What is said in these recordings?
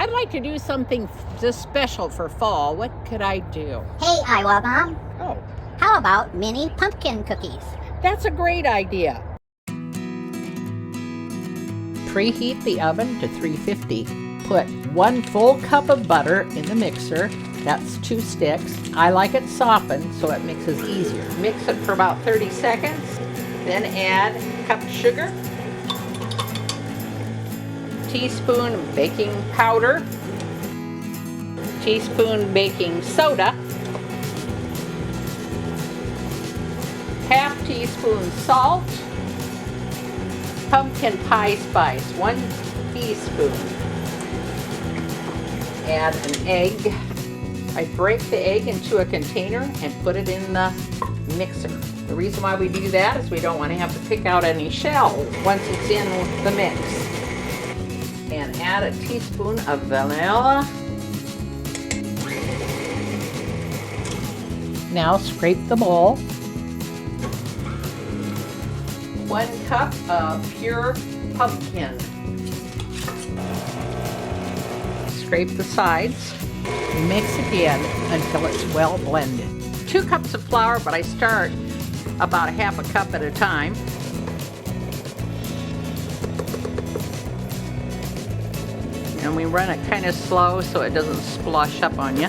I'd like to do something just special for fall. What could I do? Hey, Iowa Mom. Oh, How about mini pumpkin cookies? that's a great idea. Preheat the oven to 350. Put 1 full cup of butter in the mixer. That's 2 sticks. I like it softened so it mixes easier. Mix it for about 30 seconds. Then add a cup of sugar, teaspoon baking powder, teaspoon baking soda, half teaspoon salt, pumpkin pie spice, 1 teaspoon. Add an egg. I break the egg into a container and put it in the mixer. The reason why we do that is we don't want to have to pick out any shells once it's in the mix. And add a teaspoon of vanilla. Now scrape the bowl. 1 cup of pure pumpkin. Scrape the sides. Mix again until it's well blended. 2 cups of flour, but I start about 1/2 cup at a time. And we run it kind of slow so it doesn't splosh up on you.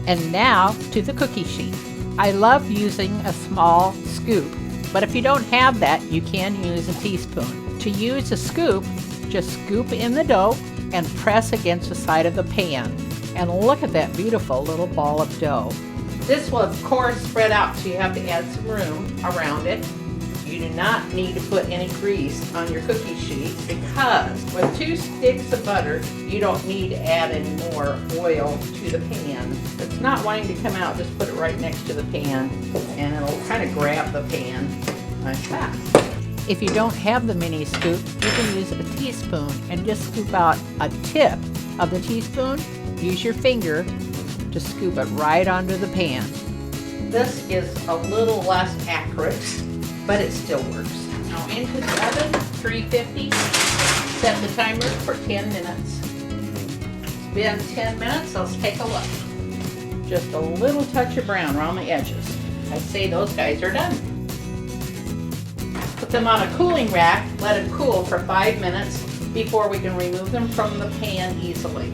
And now to the cookie sheet. I love using a small scoop, but if you don't have that, you can use a teaspoon. To use a scoop, just scoop in the dough and press against the side of the pan. And look at that beautiful little ball of dough. This will of course spread out, so you have to add some room around it. You do not need to put any grease on your cookie sheet because with 2 sticks of butter, you don't need to add any more oil to the pan. If it's not wanting to come out, just put it right next to the pan and it'll kind of grab the pan like that. If you don't have the mini scoop, you can use a teaspoon and just scoop out a tip of the teaspoon. Use your finger to scoop it right onto the pan. This is a little less accurate, but it still works. Now into the oven, 350. Set the timer for 10 minutes. It's been 10 minutes, let's take a look. Just a little touch of brown around the edges. I'd say those guys are done. Put them on a cooling rack, let them cool for 5 minutes before we can remove them from the pan easily.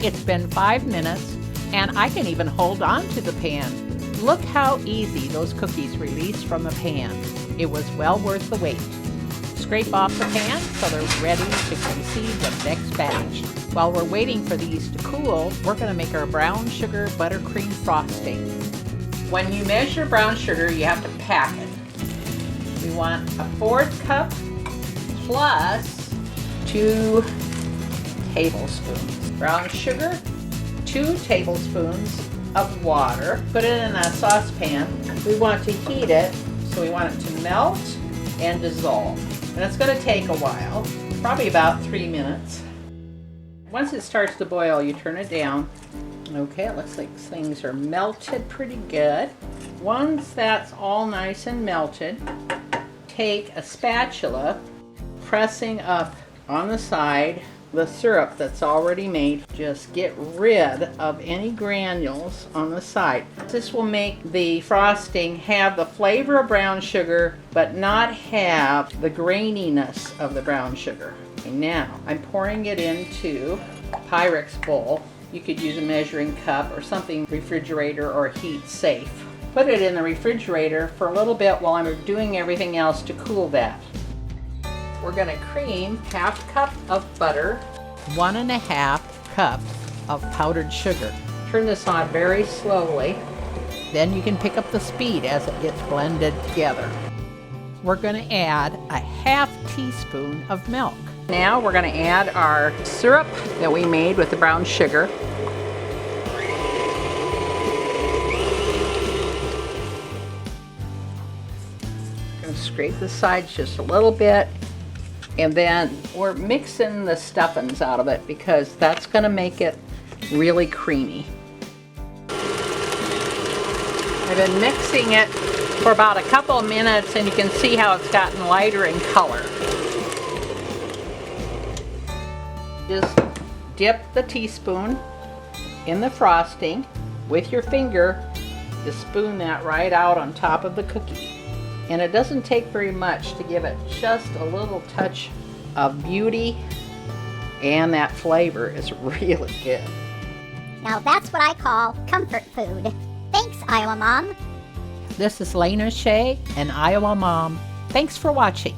It's been 5 minutes and I can even hold on to the pan. Look how easy those cookies release from the pan. It was well worth the wait. Scrape off the pan so they're ready to conceive the next batch. While we're waiting for these to cool, we're going to make our brown sugar buttercream frosting. When you measure brown sugar, you have to pack it. We want a 1/4 cup plus 2 tablespoons. Brown sugar, 2 tablespoons of water. Put it in a saucepan. We want to heat it, so we want it to melt and dissolve. And it's going to take a while, probably about 3 minutes. Once it starts to boil, you turn it down. Okay, it looks like things are melted pretty good. Once that's all nice and melted, take a spatula, pressing up on the side the syrup that's already made. Just get rid of any granules on the side. This will make the frosting have the flavor of brown sugar but not have the graininess of the brown sugar. Okay, now I'm pouring it into a Pyrex bowl. You could use a measuring cup or something refrigerator or heat safe. Put it in the refrigerator for a little bit while I'm doing everything else to cool that. We're going to cream 1/2 cup of butter, 1 1/2 cup of powdered sugar. Turn this on very slowly. Then you can pick up the speed as it gets blended together. We're going to add a 1/2 teaspoon of milk. Now we're going to add our syrup that we made with the brown sugar. Going to scrape the sides just a little bit. And then we're mixing the stuffings out of it because that's going to make it really creamy. I've been mixing it for about a couple of minutes, and you can see how it's gotten lighter in color. Just dip the teaspoon in the frosting with your finger. Just spoon that right out on top of the cookie. And it doesn't take very much to give it just a little touch of beauty, and that flavor is really good. Now that's what I call comfort food. Thanks, Iowa Mom. This is Lena Shea and Iowa Mom. Thanks for watching.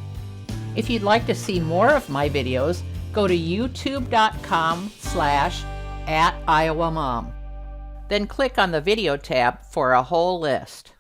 If you'd like to see more of my videos, go to youtube.com/@IowaMom. Then click on the video tab for a whole list.